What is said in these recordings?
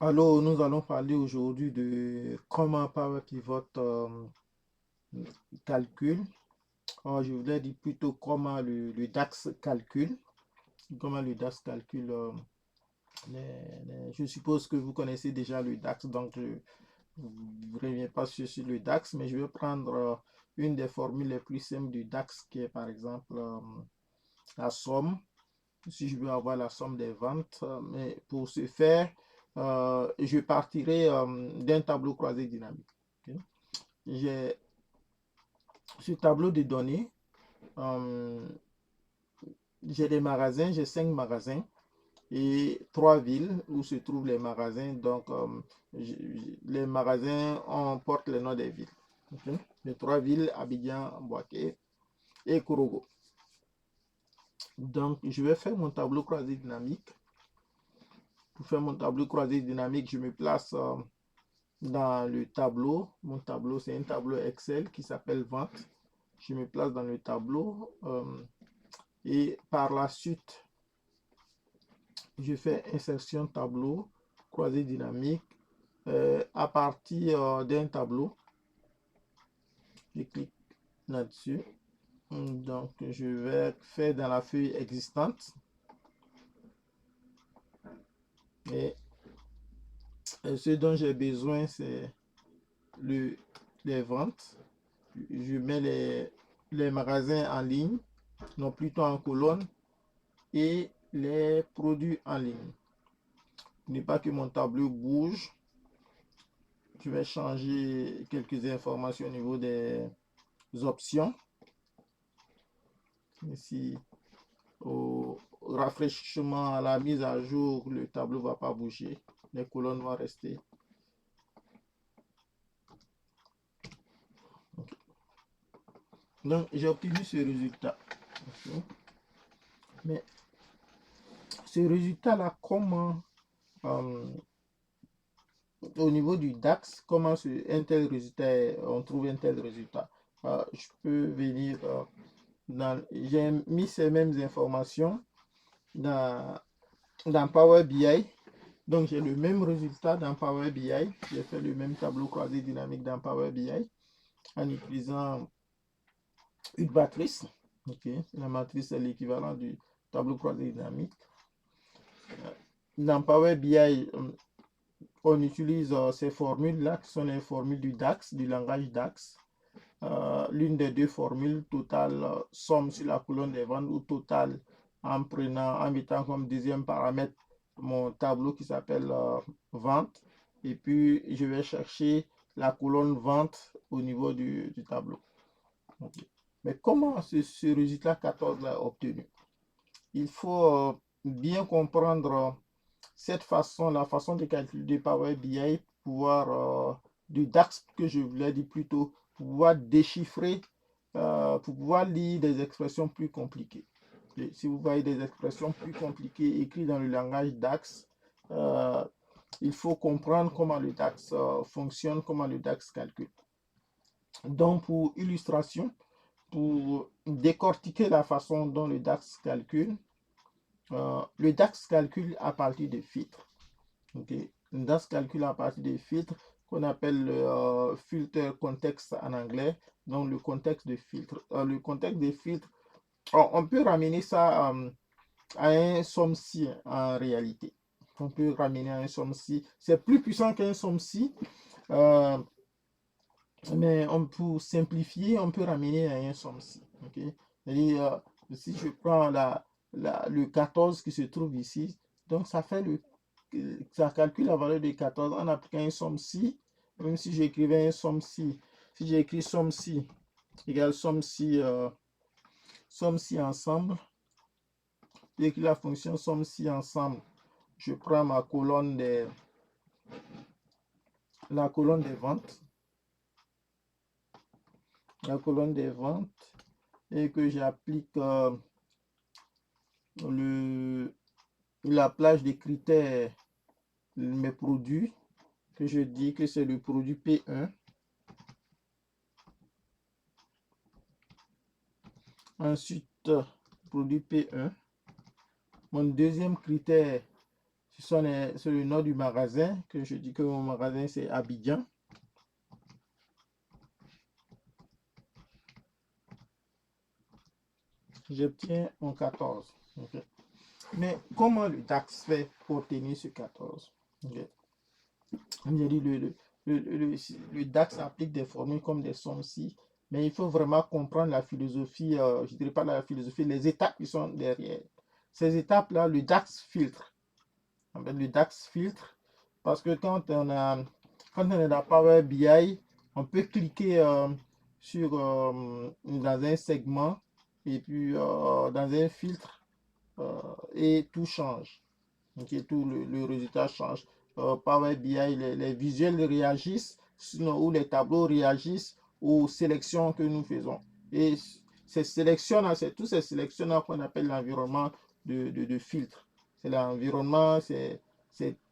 Alors, nous allons parler aujourd'hui de comment Power Pivot calcule. Je voulais dire plutôt comment le DAX calcule. Comment le DAX calcule. Je suppose que vous connaissez déjà le DAX, donc je ne reviens pas sur le DAX, mais je vais prendre une des formules les plus simples du DAX qui est par exemple la somme. Si je veux avoir la somme des ventes, mais pour ce faire, je partirai d'un tableau croisé dynamique. Ok. J'ai ce tableau de données, euh, j'ai des magasins, j'ai 5 magasins et 3 villes où se trouvent les magasins. Donc, les magasins portent les noms des villes. Ok. Les 3 villes, Abidjan, Boaké et Korogo. Donc, je vais faire mon tableau croisé dynamique. Pour faire mon tableau croisé dynamique, je me place dans le tableau. Mon tableau, c'est un tableau Excel qui s'appelle vente. Je me place dans le tableau et par la suite, je fais insertion tableau, croisé dynamique à partir d'un tableau. Je clique là-dessus. Donc, je vais faire dans la feuille existante. Et ce dont j'ai besoin, c'est les ventes. Je mets les magasins en ligne, non plutôt en colonne, et les produits en ligne. Pour ne pas que mon tableau bouge, je vais changer quelques informations au niveau des options. Ici, au rafraîchissement, à la mise à jour, le tableau ne va pas bouger. Les colonnes vont rester. Okay. Donc, j'ai obtenu ce résultat. Okay. Mais ce résultat-là, comment, au niveau du DAX, comment un tel résultat, on trouve un tel résultat? Je peux venir j'ai mis ces mêmes informations dans Power BI. Donc, j'ai le même résultat dans Power BI. J'ai fait le même tableau croisé dynamique dans Power BI en utilisant une matrice. Okay. La matrice est l'équivalent du tableau croisé dynamique. Dans Power BI, on utilise ces formules-là qui sont les formules du DAX, du langage DAX. L'une des deux formules, total somme sur la colonne des ventes ou total en mettant comme deuxième paramètre mon tableau qui s'appelle vente. Et puis, je vais chercher la colonne vente au niveau du tableau. Okay. Mais comment ce résultat 14 est obtenu? Il faut bien comprendre cette façon, la façon de calculer Power BI, pouvoir du DAX que je voulais dire plutôt, pouvoir déchiffrer, pour pouvoir lire des expressions plus compliquées. Et si vous voyez des expressions plus compliquées écrites dans le langage DAX, il faut comprendre comment le DAX fonctionne, comment le DAX calcule. Donc, pour illustration, pour décortiquer la façon dont le DAX calcule, le DAX calcule à partir de filtres. Okay. Le DAX calcule à partir des filtres qu'on appelle le filter context en anglais, donc le contexte de filtre. Le contexte des filtres, on peut ramener ça à un SOMSI en réalité. On peut ramener à un SOMSI. C'est plus puissant qu'un SOMSI, mais pour simplifier, on peut ramener à un SOMSI. Okay? Et, si je prends le 14 qui se trouve ici, donc ça fait ça calcule la valeur de 14 en appliquant un SOMSI. Même si j'écrivais un SOMSI, si j'écris SOMSI égale SOMSI, SOMSI ensemble, j'écris la fonction SOMSI ensemble, je prends la colonne des ventes, et que j'applique la plage des critères, mes produits, que je dis que c'est le produit P1. Ensuite, produit P1. Mon deuxième critère, c'est le nom du magasin, que je dis que mon magasin c'est Abidjan. J'obtiens mon 14. Okay. Mais comment le DAX fait pour obtenir ce 14? Okay. Comme j'ai dit, le DAX applique des formules comme des sommes-ci, mais il faut vraiment comprendre la philosophie, je ne dirais pas la philosophie, les étapes qui sont derrière. Ces étapes-là, le DAX filtre. En fait, le DAX filtre, parce que quand on est dans Power BI, on peut cliquer dans un segment et puis dans un filtre et tout change. Okay, tout le résultat change. Power BI, les visuels réagissent, sinon, ou les tableaux réagissent aux sélections que nous faisons. Et ces sélections-là, c'est tous ces sélections-là qu'on appelle l'environnement de filtre. C'est l'environnement, c'est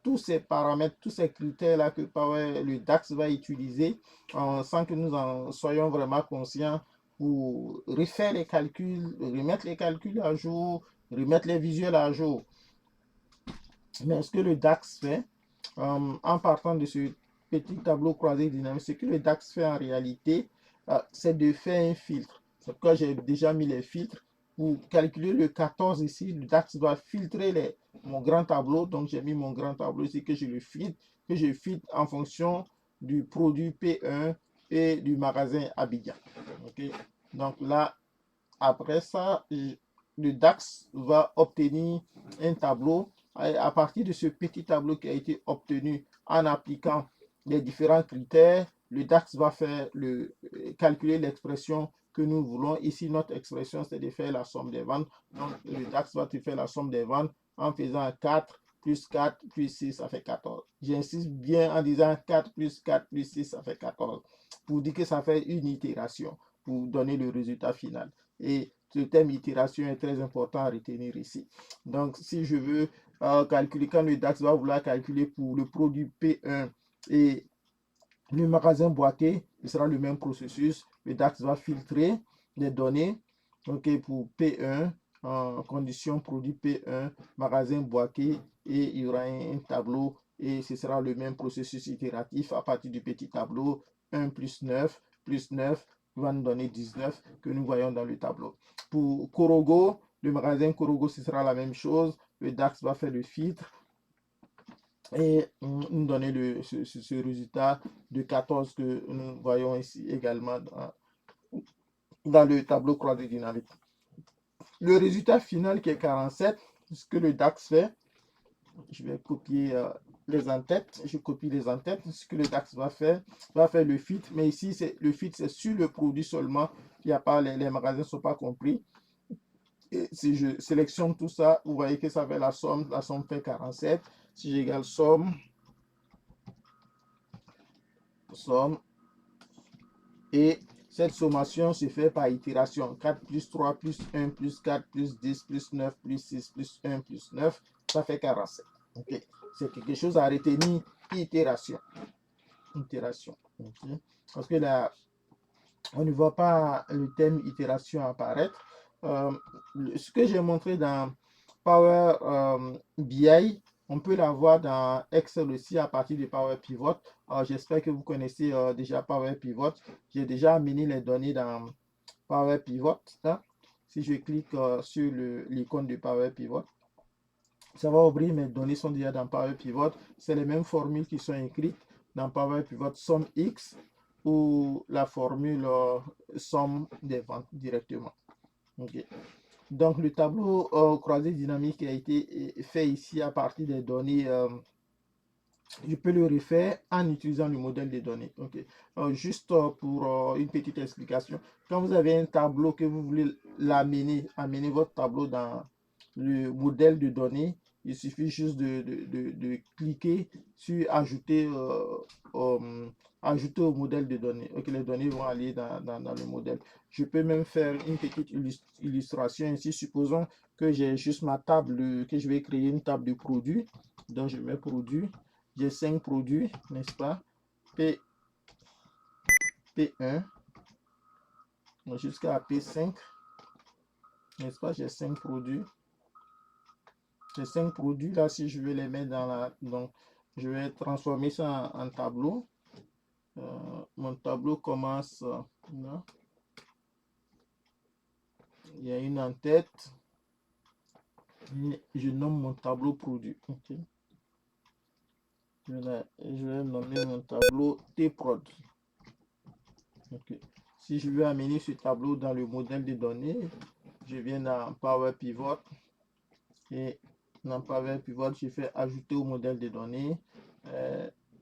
tous ces paramètres, tous ces critères-là que le DAX va utiliser sans que nous en soyons vraiment conscients pour refaire les calculs, remettre les calculs à jour, remettre les visuels à jour. Mais ce que le DAX fait, en partant de ce petit tableau croisé dynamique, ce que le DAX fait en réalité, c'est de faire un filtre. C'est pourquoi j'ai déjà mis les filtres. Pour calculer le 14 ici, le DAX va filtrer mon grand tableau. Donc, j'ai mis mon grand tableau ici que je filtre en fonction du produit P1 et du magasin Abidjan. Okay? Donc là, après ça, le DAX va obtenir un tableau à partir de ce petit tableau qui a été obtenu en appliquant les différents critères. Le DAX va calculer l'expression que nous voulons. Ici, notre expression, c'est de faire la somme des ventes. Donc, le DAX va te faire la somme des ventes en faisant 4 plus 4 plus 6, ça fait 14. J'insiste bien en disant 4 plus 4 plus 6, ça fait 14. Pour dire que ça fait une itération pour donner le résultat final. Et ce terme itération est très important à retenir ici. Donc, si je veux calculer, quand le DAX va vouloir calculer pour le produit P1 et le magasin boîtier, ce sera le même processus. Le DAX va filtrer les données pour P1, en condition produit P1, magasin boîtier, et il y aura un tableau et ce sera le même processus itératif à partir du petit tableau 1 plus 9 va nous donner 19 que nous voyons dans le tableau. Pour Corogo, le magasin Corogo, ce sera la même chose. Le DAX va faire le filtre et nous donner ce résultat de 14 que nous voyons ici également dans le tableau croisé dynamique. Le résultat final qui est 47, ce que le DAX fait, je vais copier les en-têtes, je copie les en-têtes, ce que le DAX va faire le fit, mais ici le fit c'est sur le produit seulement, il n'y a pas, les magasins ne sont pas compris. Et si je sélectionne tout ça, vous voyez que ça fait la somme fait 47. Si j'égale somme, et cette sommation se fait par itération. 4 plus 3 plus 1 plus 4 plus 10 plus 9 plus 6 plus 1 plus 9, ça fait 47. Okay. C'est quelque chose à retenir, itération. Itération. Okay. Parce que là, on ne voit pas le thème itération apparaître. Ce que j'ai montré dans Power BI, on peut l'avoir dans Excel aussi à partir de Power Pivot. J'espère que vous connaissez déjà Power Pivot. J'ai déjà amené les données dans Power Pivot. Hein. Si je clique sur l'icône de Power Pivot, ça va ouvrir, mes données sont déjà dans Power Pivot. C'est les mêmes formules qui sont écrites dans Power Pivot, somme X ou la formule somme des ventes directement. Okay. Donc, le tableau croisé dynamique a été fait ici à partir des données. Je peux le refaire en utilisant le modèle de données. Okay. Juste pour une petite explication. Quand vous avez un tableau que vous voulez amener votre tableau dans le modèle de données, il suffit juste de cliquer sur ajouter au modèle de données. Okay, les données vont aller dans le modèle. Je peux même faire une petite illustration ici. Supposons que j'ai juste ma table, que je vais créer une table de produits. Donc, je mets produits. J'ai 5 produits, n'est-ce pas? P1 jusqu'à P5, n'est-ce pas? J'ai 5 produits. Ces 5 produits là, si je veux les mettre dans la... Donc, je vais transformer ça en tableau. Mon tableau commence là. Il y a une en-tête. Je nomme mon tableau produit. Okay. Je vais nommer mon tableau T-Prod. Okay. Si je veux amener ce tableau dans le modèle de données, je viens dans Power Pivot et dans Power Pivot, je fais ajouter au modèle de données.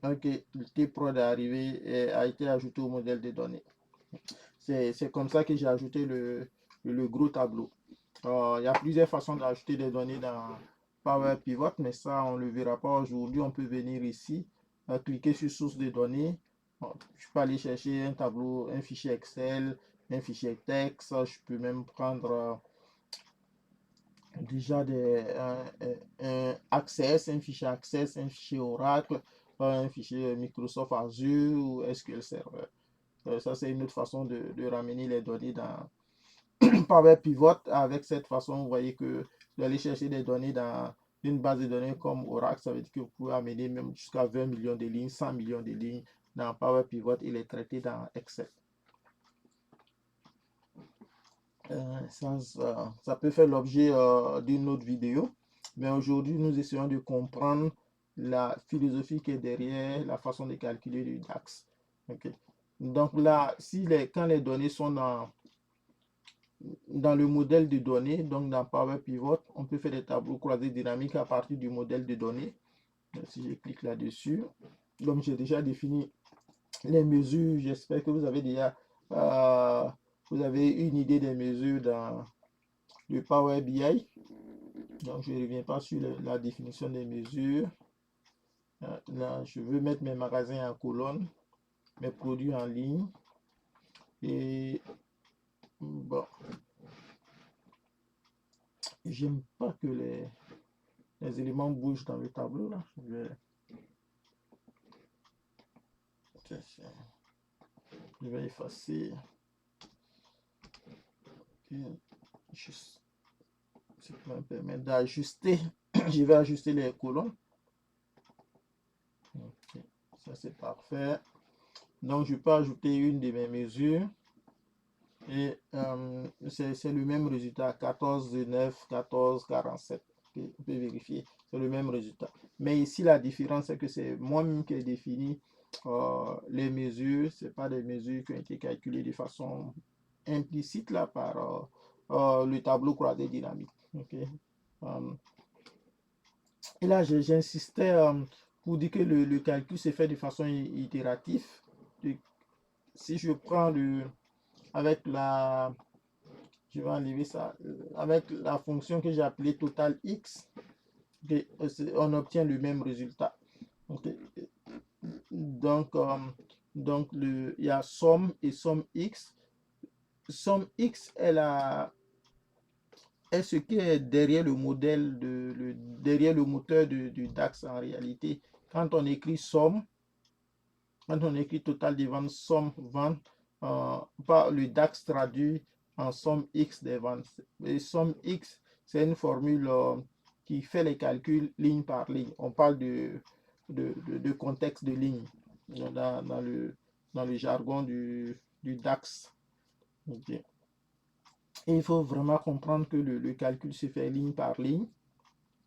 Ok, le T-Prod est arrivé et a été ajouté au modèle de données. C'est comme ça que j'ai ajouté le gros tableau. Il y a plusieurs façons d'ajouter des données dans Power Pivot, mais ça, on ne le verra pas aujourd'hui. On peut venir ici, cliquer sur source de données. Je peux aller chercher un tableau, un fichier Excel, un fichier texte. Je peux même prendre déjà un Access, un fichier Access, un fichier Oracle, un fichier Microsoft Azure ou SQL Server. Ça, c'est une autre façon de ramener les données dans Power Pivot. Avec cette façon, vous voyez que vous allez chercher des données dans une base de données comme Oracle. Ça veut dire que vous pouvez amener même jusqu'à 20 millions de lignes, 100 millions de lignes dans Power Pivot et les traiter dans Excel. Ça peut faire l'objet d'une autre vidéo. Mais aujourd'hui, nous essayons de comprendre la philosophie qui est derrière la façon de calculer le DAX. Okay. Donc là, quand les données sont dans le modèle de données, donc dans Power Pivot, on peut faire des tableaux croisés dynamiques à partir du modèle de données. Si je clique là-dessus, donc j'ai déjà défini les mesures. J'espère que vous avez déjà vous avez une idée des mesures dans le Power BI. Donc je ne reviens pas sur la définition des mesures. Là, je veux mettre mes magasins en colonne, mes produits en ligne. Et bon, j'aime pas que les éléments bougent dans le tableau là. Je vais effacer. Juste, ça me permet d'ajuster. Je vais ajuster les colonnes. Okay. Ça c'est parfait. Donc je peux ajouter une de mes mesures. Et c'est le même résultat, 14, 9, 14, 47. Okay. Vous pouvez vérifier, c'est le même résultat. Mais ici, la différence, c'est que c'est moi-même qui ai défini les mesures. Ce pas des mesures qui ont été calculées de façon implicite là, par le tableau croisé dynamique. Okay. Et là, j'insistais pour dire que le calcul s'est fait de façon itérative. Si je prends avec la... Je vais enlever ça. Avec la fonction que j'ai appelée total x, on obtient le même résultat. Okay. Donc, il y a somme et somme x. Somme x est ce qui est derrière le modèle, derrière le moteur du DAX en réalité. Quand on écrit somme, quand on écrit total des ventes, somme vente, le DAX traduit en somme X des ventes. Et somme X, c'est une formule qui fait les calculs ligne par ligne. On parle de contexte de ligne dans le jargon du DAX. Okay. Et il faut vraiment comprendre que le calcul se fait ligne par ligne.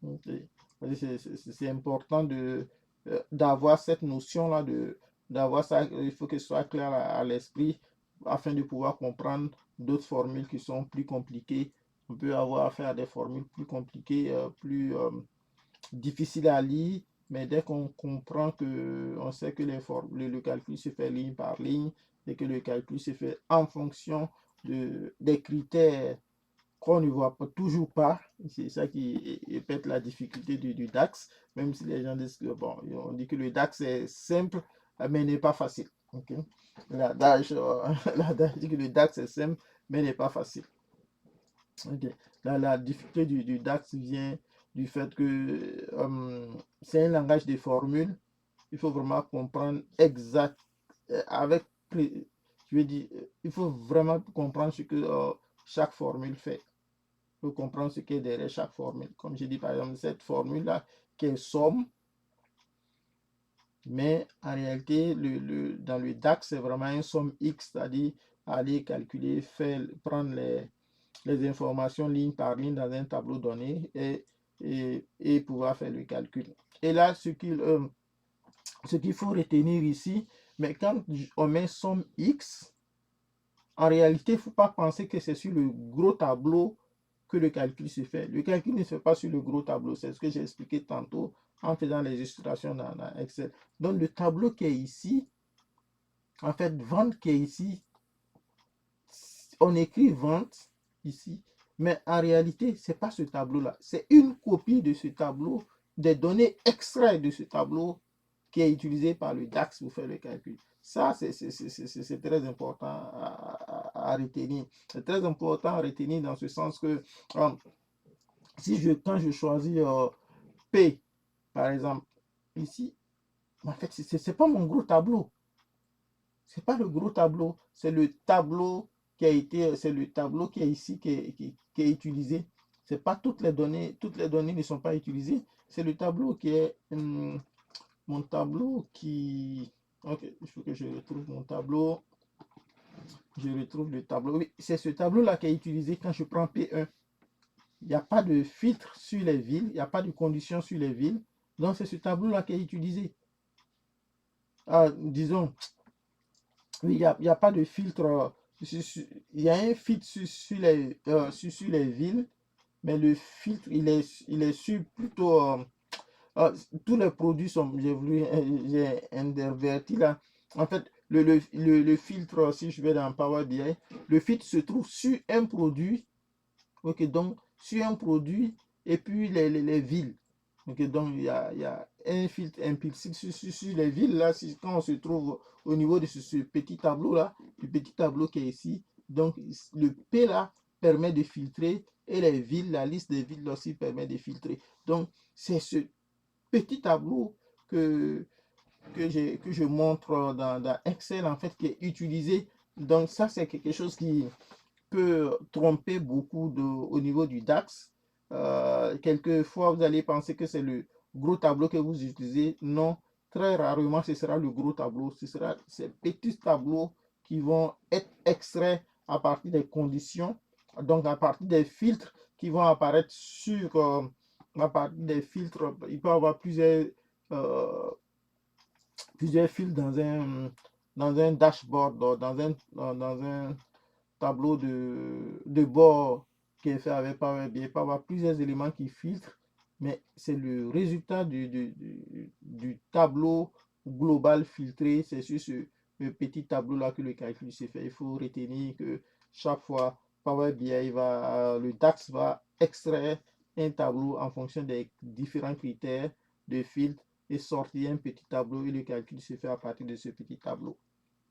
Okay. C'est important d'avoir cette notion-là, d'avoir ça, il faut que ce soit clair à l'esprit afin de pouvoir comprendre d'autres formules qui sont plus compliquées. On peut avoir affaire à des formules plus compliquées, plus difficiles à lire, mais dès qu'on comprend que on sait que le calcul se fait ligne par ligne et que le calcul se fait en fonction des critères qu'on ne voit toujours pas. C'est ça qui répète la difficulté du DAX, même si les gens disent que, bon, on dit que le DAX est simple, mais n'est pas facile. Okay? L'adage dit que le DAX est simple, mais n'est pas facile. Okay. La difficulté du DAX vient du fait que c'est un langage de formules. Il faut vraiment comprendre exact, avec, je veux dire, il faut vraiment comprendre ce que chaque formule fait. pour comprendre ce qui est derrière chaque formule. Comme j'ai dit, par exemple, cette formule-là qui est somme, mais en réalité, dans le DAX, c'est vraiment un somme X, c'est-à-dire aller calculer, prendre les informations ligne par ligne dans un tableau donné et pouvoir faire le calcul. Et là, ce qu'il faut retenir ici, mais quand on met somme X, en réalité, il ne faut pas penser que c'est sur le gros tableau que le calcul se fait. Le calcul ne se fait pas sur le gros tableau. C'est ce que j'ai expliqué tantôt en faisant les illustrations dans Excel. Donc, le tableau qui est ici, en fait, vente qui est ici, on écrit vente ici, mais en réalité, ce n'est pas ce tableau-là. C'est une copie de ce tableau, des données extraites de ce tableau qui est utilisé par le DAX pour faire le calcul. Ça, c'est très important à retenir. C'est très important à retenir dans ce sens que quand je choisis P, par exemple, ici, en fait, ce n'est pas mon gros tableau. Ce n'est pas le gros tableau, c'est le tableau qui a été, c'est le tableau qui est ici, qui est utilisé. C'est pas toutes les données ne sont pas utilisées. C'est le tableau qui est mon tableau qui. Ok, il faut que je retrouve mon tableau. Je retrouve le tableau. Oui, c'est ce tableau-là qui est utilisé quand je prends P1. Il n'y a pas de filtre sur les villes, il n'y a pas de conditions sur les villes. Donc, c'est ce tableau-là qui est utilisé. Disons, oui, il n'y a pas de filtre. Il y a un filtre sur les villes, mais le filtre, il est sur plutôt. Tous les produits sont. J'ai inverti là. En fait, le filtre, si je vais dans Power BI, le filtre se trouve sur un produit. Ok, donc sur un produit et puis les villes. Ok, donc il y a un filtre implicite sur les villes là, quand on se trouve au niveau de ce petit tableau là, le petit tableau qui est ici. Donc le P là permet de filtrer et les villes, la liste des villes aussi permet de filtrer. Donc c'est ce petit tableau que je montre dans Excel en fait qui est utilisé. Donc ça c'est quelque chose qui peut tromper beaucoup au niveau du DAX. Quelquefois, vous allez penser que c'est le gros tableau que vous utilisez. Non, très rarement, ce sera le gros tableau. Ce sera ces petits tableaux qui vont être extraits à partir des conditions, donc à partir des filtres qui vont apparaître à partir des filtres. Il peut y avoir euh, plusieurs fils dans un dashboard, dans un tableau de bord qui est fait avec Power BI. Il peut y avoir plusieurs éléments qui filtrent, mais c'est le résultat du tableau global filtré. C'est sur ce petit tableau-là que le calcul s'est fait. Il faut retenir que chaque fois, Power BI le DAX va extraire un tableau en fonction des différents critères de filtre et sortir un petit tableau et le calcul se fait à partir de ce petit tableau.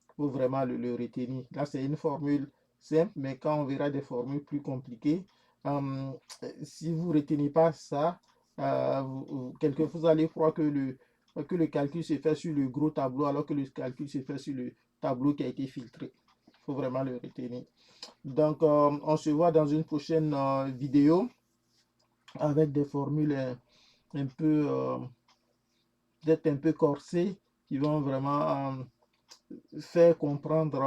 Il faut vraiment le retenir. Là, c'est une formule simple, mais quand on verra des formules plus compliquées, si vous ne retenez pas ça, quelquefois vous allez croire que le calcul se fait sur le gros tableau, alors que le calcul se fait sur le tableau qui a été filtré. Il faut vraiment le retenir. Donc, on se voit dans une prochaine vidéo avec des formules un peu, peut-être un peu corsées, qui vont vraiment faire comprendre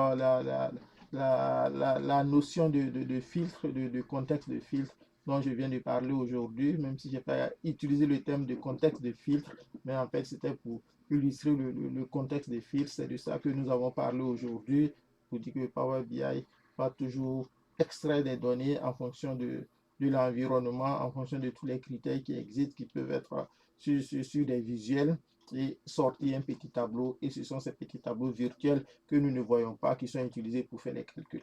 la notion de filtre, de contexte de filtre dont je viens de parler aujourd'hui, même si je n'ai pas utilisé le terme de contexte de filtre, mais en fait c'était pour illustrer le contexte des filtres. C'est de ça que nous avons parlé aujourd'hui, pour dire que Power BI va toujours extraire des données en fonction de l'environnement, en fonction de tous les critères qui existent, qui peuvent être sur des visuels et sortir un petit tableau. Et ce sont ces petits tableaux virtuels que nous ne voyons pas, qui sont utilisés pour faire les calculs.